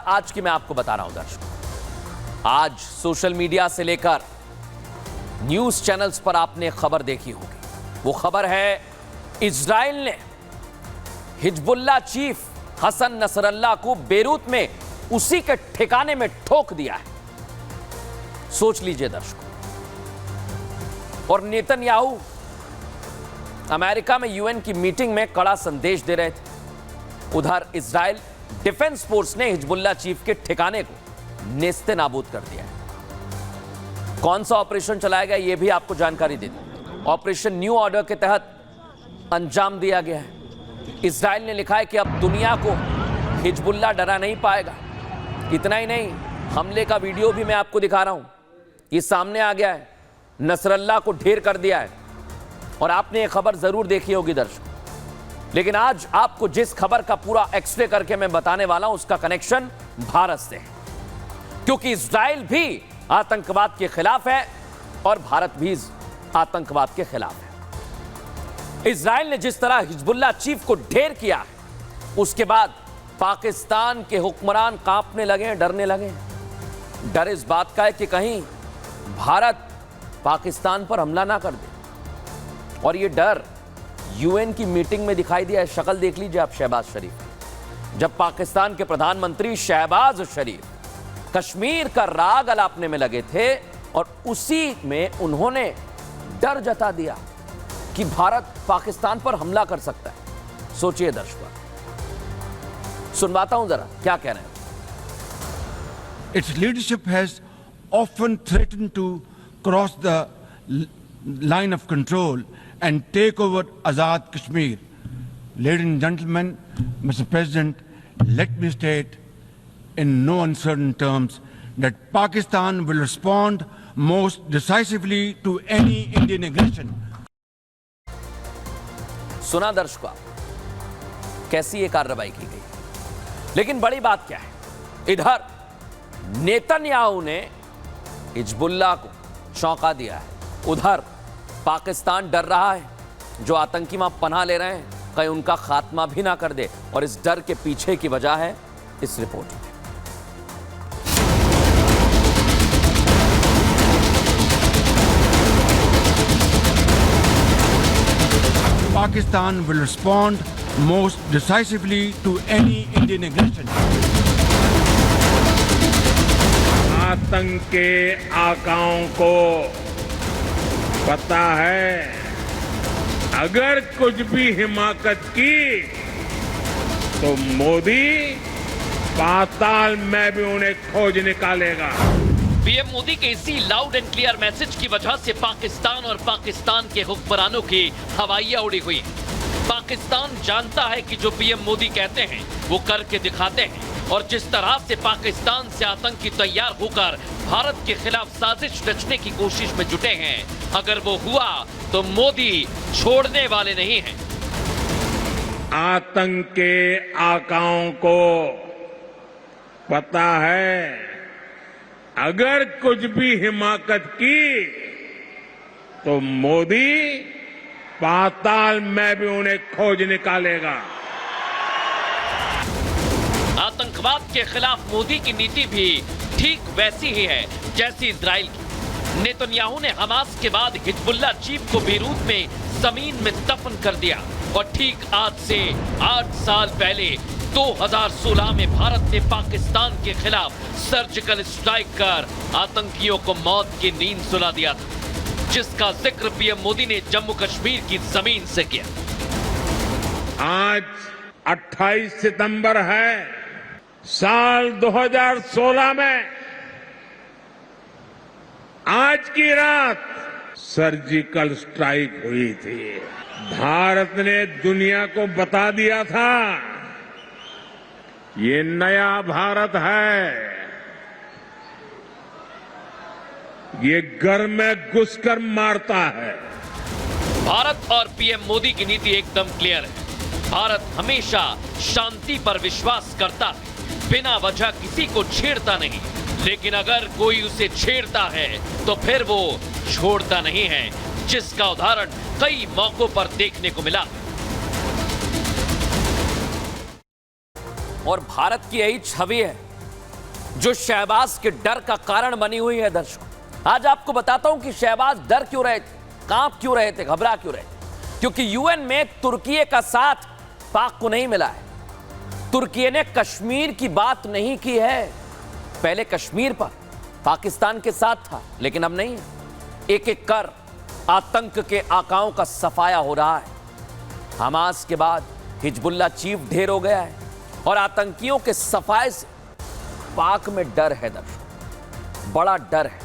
आज की मैं आपको बता रहा हूं दर्शकों। आज सोशल मीडिया से लेकर न्यूज चैनल्स पर आपने खबर देखी होगी। वो खबर है इजराइल ने हिजबुल्लाह चीफ हसन नसरल्लाह को बेरूत में उसी के ठिकाने में ठोक दिया है। सोच लीजिए दर्शकों। और नेतन्याहू अमेरिका में यूएन की मीटिंग में कड़ा संदेश दे रहे थे। उधर इजराइल डिफेंस फोर्स ने हिजबुल्लाह चीफ के ठिकाने को नेस्ते नाबूद कर दिया है। कौन सा ऑपरेशन चलाया गया यह भी आपको जानकारी दे दूं। ऑपरेशन न्यू ऑर्डर के तहत अंजाम दिया गया है। इजराइल ने लिखा है कि अब दुनिया को हिजबुल्लाह डरा नहीं पाएगा। इतना ही नहीं, हमले का वीडियो भी मैं आपको दिखा रहा हूं। ये सामने आ गया है। नसरल्लाह को ढेर कर दिया है। और आपने ये खबर जरूर देखी होगी दर्शकों। लेकिन आज आपको जिस खबर का पूरा एक्सरे करके मैं बताने वाला हूं उसका कनेक्शन भारत से है। क्योंकि इजराइल भी आतंकवाद के खिलाफ है और भारत भी आतंकवाद के खिलाफ है। इजराइल ने जिस तरह हिजबुल्लाह चीफ को ढेर किया उसके बाद पाकिस्तान के हुक्मरान कांपने लगे, डरने लगे। डर इस बात का है कि कहीं भारत पाकिस्तान पर हमला ना कर दे। और ये डर यूएन की मीटिंग में दिखाई दिया है। शक्ल देख लीजिए आप शहबाज शरीफ। जब पाकिस्तान के प्रधानमंत्री शहबाज शरीफ कश्मीर का राग अलापने में लगे थे और उसी में उन्होंने डर जता दिया कि भारत पाकिस्तान पर हमला कर सकता है। सोचिए दर्शकों, सुनवाता हूं जरा क्या कह रहे हैं। Its leadership has often threatened to cross the line of control and take over Azad Kashmir. Ladies and gentlemen, Mr. President, let me state in no uncertain terms that Pakistan will respond most decisively to any Indian aggression. सुना दर्शकों, कैसी ये कार्रवाई की गई। लेकिन बड़ी बात क्या है, इधर नेतन्याहू ने हिजबुल्लाह को चौंका दिया है। उधर पाकिस्तान डर रहा है। जो आतंकी वहां पनाह ले रहे हैं कहीं उनका खात्मा भी ना कर दे। और इस डर के पीछे की वजह है इस रिपोर्ट में। Pakistan will respond most decisively to any Indian aggression. आतंक के आकाओं को पता है, अगर कुछ भी हिमाकत की तो मोदी पाताल में भी उन्हें खोज निकालेगा। पीएम मोदी के इसी लाउड एंड क्लियर मैसेज की वजह से पाकिस्तान और पाकिस्तान के हुक्मरानों की हवाइयां उड़ी हुई। पाकिस्तान जानता है कि जो पीएम मोदी कहते हैं वो करके दिखाते हैं। और जिस तरह से पाकिस्तान से आतंकी तैयार होकर भारत के खिलाफ साजिश रचने की कोशिश में जुटे हैं, अगर वो हुआ तो मोदी छोड़ने वाले नहीं हैं। आतंक के आकाओं को पता है, अगर कुछ भी हिमाकत की तो मोदी पाताल में भी उन्हें खोज निकालेगा। आतंकवाद के खिलाफ मोदी की नीति भी ठीक वैसी ही है जैसी इजराइल की। नेतन्याहू ने हमास के बाद हिजबुल्लाह चीफ को बेरूत में जमीन में दफन कर दिया। और ठीक आज से 8 साल पहले 2016 में भारत ने पाकिस्तान के खिलाफ सर्जिकल स्ट्राइक कर आतंकियों को मौत की नींद सुला दिया था, जिसका जिक्र पीएम मोदी ने जम्मू कश्मीर की जमीन से किया। आज 28 सितंबर है, साल 2016 में आज की रात सर्जिकल स्ट्राइक हुई थी। भारत ने दुनिया को बता दिया था ये नया भारत है, ये घर में घुसकर मारता है। भारत और पीएम मोदी की नीति एकदम क्लियर है। भारत हमेशा शांति पर विश्वास करता है, बिना वजह किसी को छेड़ता नहीं। लेकिन अगर कोई उसे छेड़ता है तो फिर वो छोड़ता नहीं है, जिसका उदाहरण कई मौकों पर देखने को मिला। और भारत की यही छवि है जो शहबाज के डर का कारण बनी हुई है। दर्शकों, आज आपको बताता हूं कि शहबाज डर क्यों रहे थे, कांप क्यों रहे थे, घबरा क्यों रहे थे। क्योंकि यूएन में तुर्की का साथ पाक को नहीं मिला है। तुर्की ने कश्मीर की बात नहीं की है। पहले कश्मीर पर पाकिस्तान के साथ था, लेकिन अब नहीं है। एक एक कर आतंक के आकाओं का सफाया हो रहा है। हमास के बाद हिजबुल्लाह चीफ ढेर हो गया है और आतंकियों के सफाए से पाक में डर है। दर्शकों, बड़ा डर है।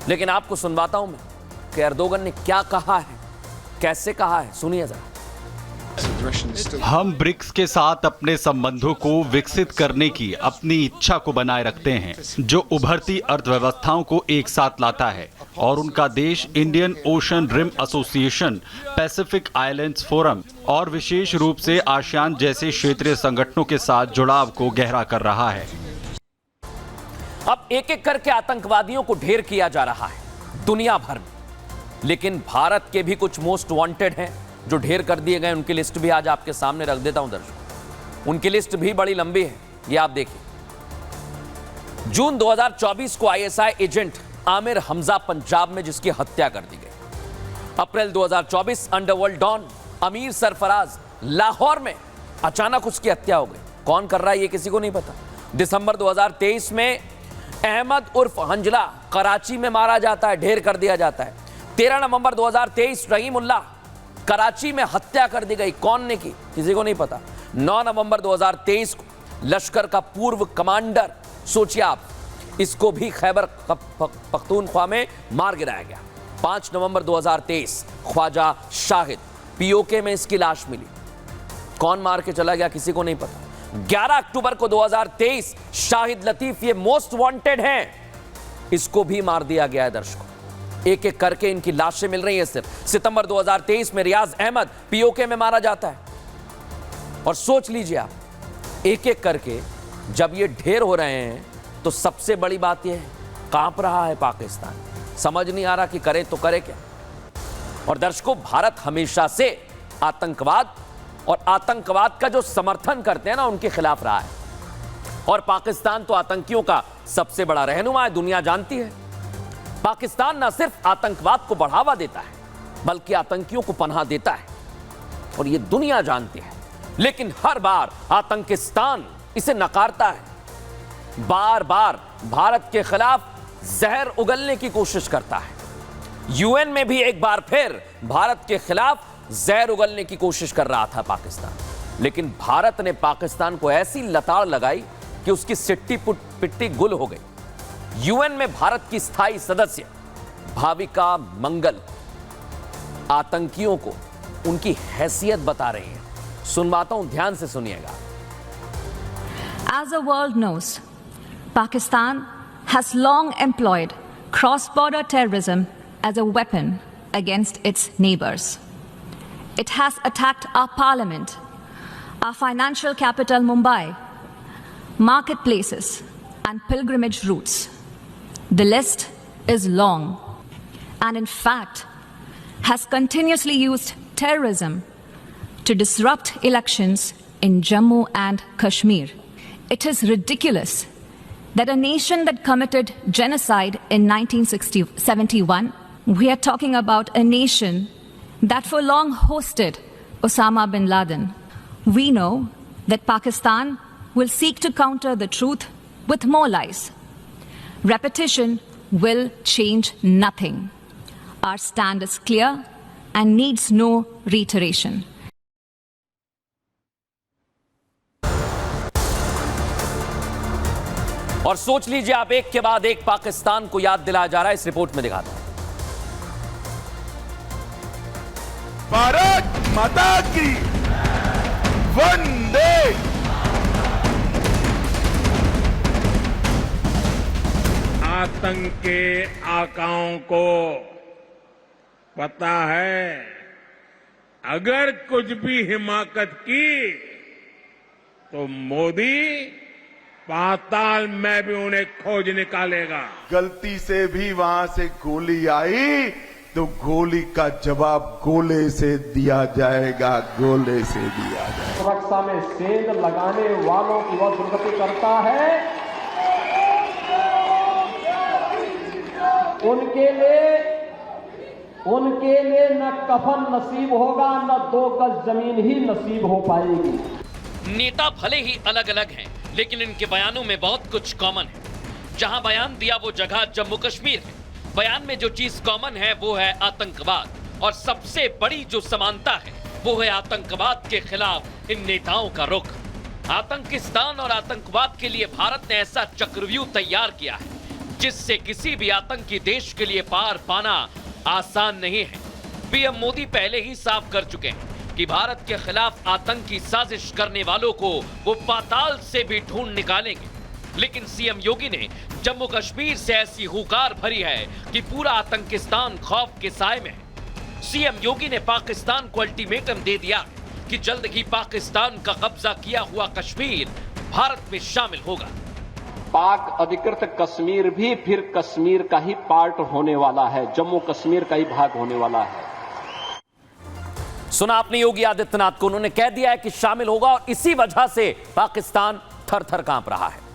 लेकिन आपको सुनवाता हूं मैं कि एर्दोगन ने क्या कहा है, कैसे कहा है, सुनिए जरा। हम ब्रिक्स के साथ अपने संबंधों को विकसित करने की अपनी इच्छा को बनाए रखते हैं, जो उभरती अर्थव्यवस्थाओं को एक साथ लाता है, और उनका देश Indian Ocean Rim Association, Pacific Islands Forum और विशेष रूप से आसियान जैसे क्षेत्रीय संगठनों के साथ जुड़ाव को गहरा कर रहा है। अब एक एक करके आतंकवादियों को ढेर किया जा रहा है दुनिया भर में, लेकिन भारत के भी कुछ मोस्ट वांटेड हैं जो ढेर कर दिए गए। उनकी लिस्ट भी आज आपके सामने रख देता हूं दर्शकों। उनकी लिस्ट भी बड़ी लंबी है, ये आप देखिए। जून 2024 को आईएसआई एजेंट आमिर हमजा पंजाब में जिसकी हत्या कर दी गई। अप्रैल 2024 अंडरवर्ल्ड डॉन अमीर सरफराज लाहौर में अचानक उसकी हत्या हो गई। कौन कर रहा है ये किसी को नहीं पता। दिसंबर 2023 में अहमद उर्फ हंजला कराची में मारा जाता है, ढेर कर दिया जाता है। 13 नवंबर 2023 रहीमुल्लाह कराची में हत्या कर दी गई। कौन ने की किसी को नहीं पता। 9 नवंबर 2023 को लश्कर का पूर्व कमांडर, सोचिए आप, इसको भी खैबर पख्तूनख्वा में मार गिराया गया। 5 नवंबर 2023 ख्वाजा शाहिद, पीओके में इसकी लाश मिली। कौन मार के चला गया किसी को नहीं पता। 11 अक्टूबर को 2023 शाहिद लतीफ, ये मोस्ट वांटेड हैं, इसको भी मार दिया गया है। दर्शकों, एक एक करके इनकी लाशें मिल रही हैं। सिर्फ सितंबर 2023 में रियाज अहमद पीओके में मारा जाता है। और सोच लीजिए आप, एक एक करके जब ये ढेर हो रहे हैं तो सबसे बड़ी बात यह है, कांप रहा है पाकिस्तान। समझ नहीं आ रहा कि करे तो करे क्या। और दर्शकों, भारत हमेशा से आतंकवाद और आतंकवाद का जो समर्थन करते हैं ना, उनके खिलाफ रहा है। और पाकिस्तान तो आतंकियों का सबसे बड़ा रहनुमा है, दुनिया जानती है। पाकिस्तान न सिर्फ आतंकवाद को बढ़ावा देता है, बल्कि आतंकियों को पनाह देता है, और यह दुनिया जानती है। लेकिन हर बार आतंकिस्तान इसे नकारता है, बार बार भारत के खिलाफ जहर उगलने की कोशिश करता है। यूएन में भी एक बार फिर भारत के खिलाफ जहर उगलने की कोशिश कर रहा था पाकिस्तान, लेकिन भारत ने पाकिस्तान को ऐसी लताड़ लगाई कि उसकी सिट्टी पिट्टी गुल हो गई। यूएन में भारत की स्थायी सदस्य भाविका मंगल आतंकियों को उनकी हैसियत बता रही हैं। सुनवाता हूं, ध्यान से सुनिएगा। As the world knows, Pakistan has long employed cross-border terrorism as a weapon against its neighbors. It has attacked our parliament, our financial capital Mumbai, marketplaces and pilgrimage routes. The list is long, and in fact has continuously used terrorism to disrupt elections in Jammu and Kashmir. It is ridiculous that a nation that committed genocide in 1971, we are talking about a nation that for long hosted Osama bin Laden. We know that Pakistan will seek to counter the truth with more lies. Repetition will change nothing. Our stand is clear and needs no reiteration. और सोच लीजिए आप, एक के बाद एक पाकिस्तान को याद दिलाया जा रहा है। इस रिपोर्ट में दिखाता हूं। भारत माता की वंदे। आतंक के आकाओं को पता है, अगर कुछ भी हिमाकत की तो मोदी पाताल में भी उन्हें खोज निकालेगा। गलती से भी वहां से गोली आई तो गोली का जवाब गोले से दिया जाएगा, गोले से दिया जाएगा। सुरक्षा में सेंध लगाने वालों की वह दुर्गति करता है उनके लिए न कफन नसीब होगा, न 2 गज जमीन ही नसीब हो पाएगी। नेता भले ही अलग अलग हैं, लेकिन इनके बयानों में बहुत कुछ कॉमन है। जहां बयान दिया वो जगह जम्मू कश्मीर है। बयान में जो चीज कॉमन है वो है आतंकवाद, और सबसे बड़ी जो समानता है वो है आतंकवाद के खिलाफ इन नेताओं का रुख। आतंकिस्तान और आतंकवाद के लिए भारत ने ऐसा चक्रव्यूह तैयार किया है जिससे किसी भी आतंकी देश के लिए पार पाना आसान नहीं है। पीएम मोदी पहले ही साफ कर चुके हैं कि भारत के खिलाफ आतंकी साजिश करने वालों को वो पाताल से भी ढूंढ निकालेंगे। लेकिन सीएम योगी ने जम्मू कश्मीर से ऐसी हुंकार भरी है कि पूरा आतंकिस्तान खौफ के साए में है। सीएम योगी ने पाकिस्तान को अल्टीमेटम दे दिया कि जल्द ही पाकिस्तान का कब्जा किया हुआ कश्मीर भारत में शामिल होगा। पाक अधिकृत कश्मीर भी फिर कश्मीर का ही पार्ट होने वाला है, जम्मू कश्मीर का ही भाग होने वाला है। सुना आपने योगी आदित्यनाथ को, उन्होंने कह दिया है कि शामिल होगा, और इसी वजह से पाकिस्तान थर थर कांप रहा है।